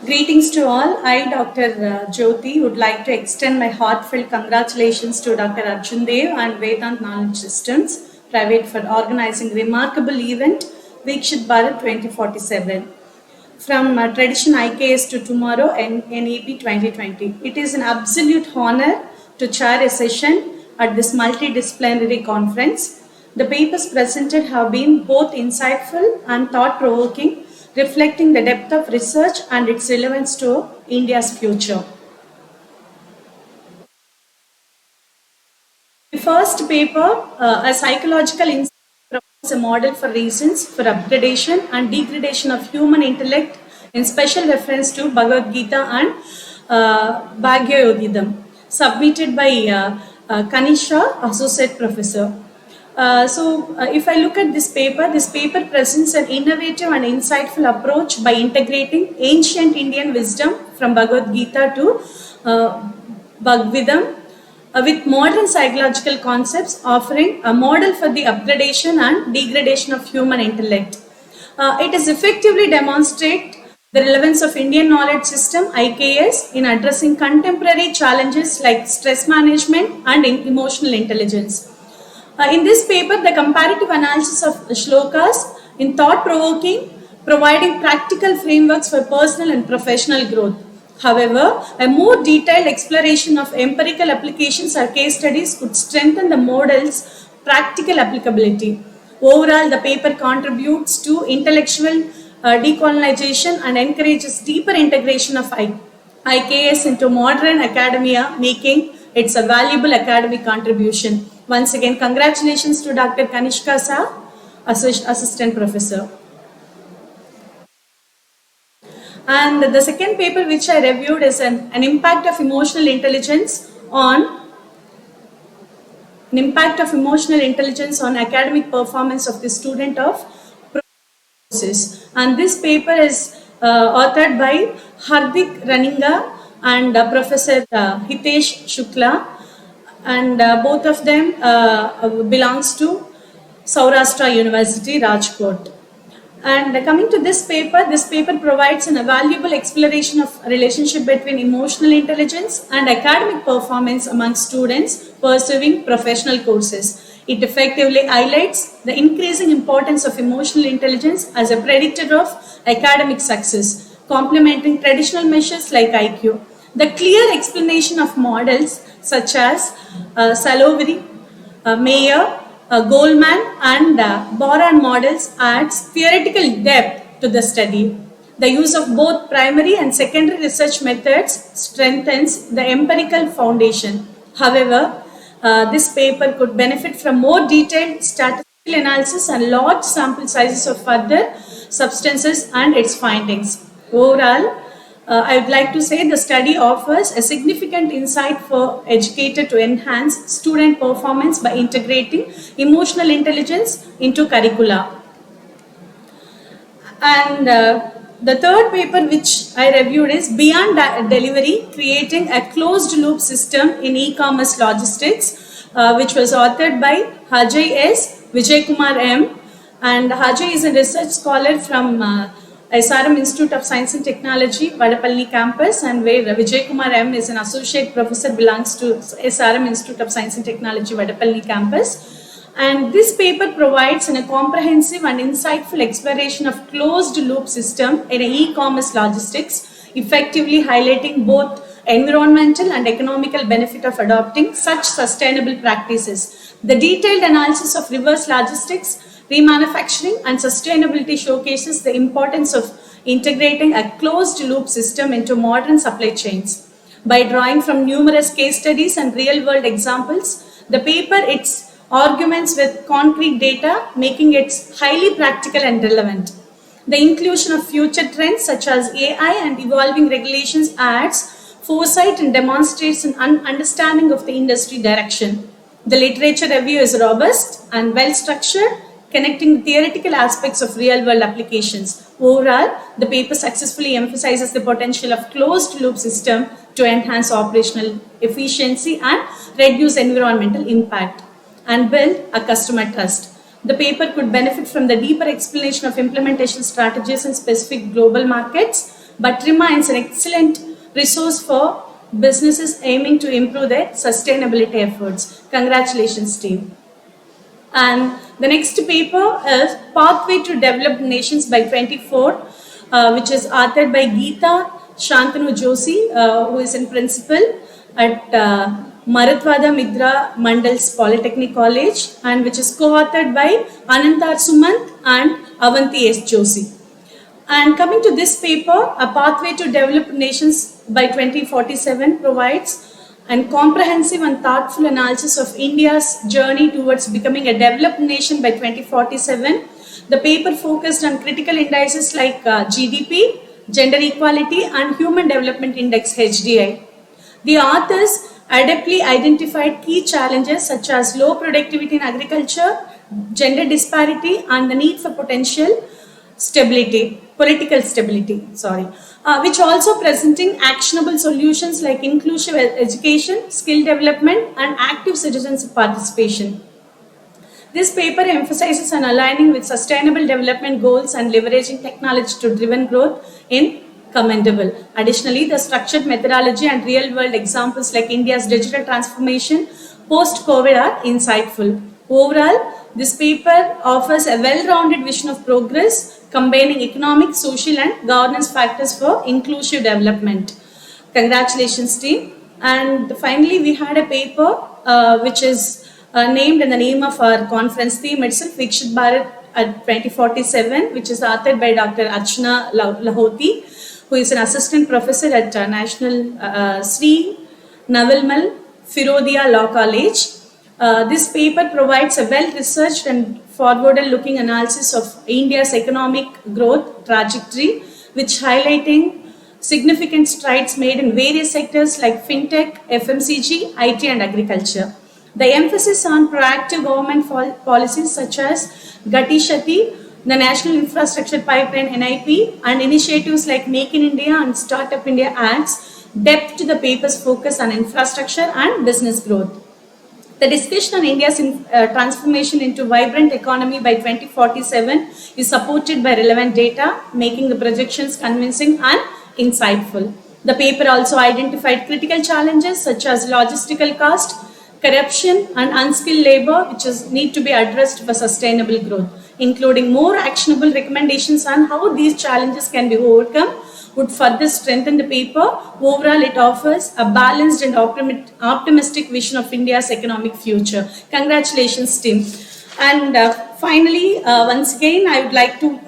Greetings to all. I, Dr. Jyoti, would like to extend my heartfelt congratulations to Dr. Arjun Dev and Vedant Knowledge Systems Private for organizing remarkable event Vikshit Bharat 2047 from tradition IKS to tomorrow and NEP 2020. It is an absolute honor to chair a session at this multidisciplinary conference. The papers presented have been both insightful and thought-provoking, reflecting the depth of research and its relevance to India's future. The first paper, a psychological insight, provides a model for reasons for upgradation and degradation of human intellect in special reference to Bhagavad Gita and Bhagavad submitted by Kanisha, Associate Professor. If I look at this paper presents an innovative and insightful approach by integrating ancient Indian wisdom from Bhagavad Gita to Bhagavatam with modern psychological concepts, offering a model for the upgradation and degradation of human intellect. It is effectively demonstrate the relevance of Indian knowledge system IKS in addressing contemporary challenges like stress management and emotional intelligence. In this paper, the comparative analysis of shlokas in thought-provoking, providing practical frameworks for personal and professional growth. However, a more detailed exploration of empirical applications or case studies could strengthen the model's practical applicability. Overall, the paper contributes to intellectual decolonization and encourages deeper integration of IKS into modern academia, making it a valuable academic contribution. Once again, congratulations to Dr. Kanishka Sa, Assistant Professor. And the second paper which I reviewed is an impact of emotional intelligence on academic performance of the student of courses. And this paper is authored by Hardik Raninga and Professor Hitesh Shukla, and both of them belongs to Saurashtra University, Rajkot. And coming to this paper provides a valuable exploration of relationship between emotional intelligence and academic performance among students pursuing professional courses. It effectively highlights the increasing importance of emotional intelligence as a predictor of academic success, complementing traditional measures like IQ. The clear explanation of models such as Salovey, Mayer, Goldman and Boran models adds theoretical depth to the study. The use of both primary and secondary research methods strengthens the empirical foundation. However, this paper could benefit from more detailed statistical analysis and large sample sizes of further substances and its findings. Overall, I would like to say the study offers a significant insight for educators to enhance student performance by integrating emotional intelligence into curricula. And the third paper which I reviewed is Beyond Delivery, Creating a Closed Loop System in E-Commerce Logistics, which was authored by Ajay S. Vijay Kumar M. And Ajay is a research scholar from SRM Institute of Science and Technology, Vadapalli campus, and where Vijay Kumar M is an associate professor, belongs to SRM Institute of Science and Technology, Vadapalli campus. And this paper provides a comprehensive and insightful exploration of closed loop system in e-commerce logistics, effectively highlighting both environmental and economical benefit of adopting such sustainable practices. The detailed analysis of reverse logistics, remanufacturing and sustainability showcases the importance of integrating a closed loop system into modern supply chains. By drawing from numerous case studies and real world examples, the paper its arguments with concrete data, making it highly practical and relevant. The inclusion of future trends such as AI and evolving regulations adds foresight and demonstrates an understanding of the industry direction. The literature review is robust and well structured, connecting the theoretical aspects of real-world applications. Overall, the paper successfully emphasizes the potential of closed-loop system to enhance operational efficiency and reduce environmental impact and build a customer trust. The paper could benefit from the deeper explanation of implementation strategies in specific global markets, but remains an excellent resource for businesses aiming to improve their sustainability efforts. Congratulations, team. And the next paper is Pathway to Developed Nations by 24, which is authored by Geeta Shantanu Joshi, who is in principal at Marathwada Midra Mandal's Polytechnic College, and which is co-authored by Anantar Sumant and Avanti S. Joshi. And coming to this paper, A Pathway to Developed Nations by 2047 provides a comprehensive and thoughtful analysis of India's journey towards becoming a developed nation by 2047. The paper focused on critical indices like GDP, Gender Equality, and Human Development Index HDI. The authors adeptly identified key challenges such as low productivity in agriculture, gender disparity, and the need for political stability, which also presenting actionable solutions like inclusive education, skill development, and active citizens participation. This paper emphasizes on aligning with sustainable development goals and leveraging technology to driven growth in commendable. Additionally, the structured methodology and real-world examples like India's digital transformation post-COVID are insightful. Overall, this paper offers a well-rounded vision of progress, combining economic, social, and governance factors for inclusive development. Congratulations, team. And finally, we had a paper which is named in the name of our conference theme itself, Vikshit Bharat at 2047, which is authored by Dr. Archana Lahoti, who is an assistant professor at National Sri Navalmal Firodia Law College. This paper provides a well-researched and forward-looking analysis of India's economic growth trajectory, which highlighting significant strides made in various sectors like fintech, FMCG, IT, and agriculture. The emphasis on proactive government policies such as Gati Shati, the National Infrastructure Pipeline NIP, and initiatives like Make in India and Startup India adds depth to the paper's focus on infrastructure and business growth. The discussion on India's transformation into vibrant economy by 2047 is supported by relevant data, making the projections convincing and insightful. The paper also identified critical challenges such as logistical cost, corruption, and unskilled labor, which need to be addressed for sustainable growth, including more actionable recommendations on how these challenges can be overcome would further strengthen the paper. Overall, it offers a balanced and optimistic vision of India's economic future. Congratulations, team. And finally, once again, I would like to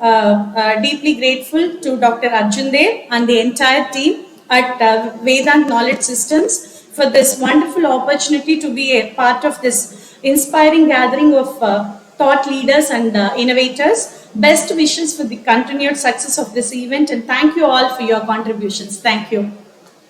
deeply grateful to Dr. Arjun Dev and the entire team at Vedant Knowledge Systems for this wonderful opportunity to be a part of this inspiring gathering of thought leaders and innovators. Best wishes for the continued success of this event, and thank you all for your contributions. Thank you.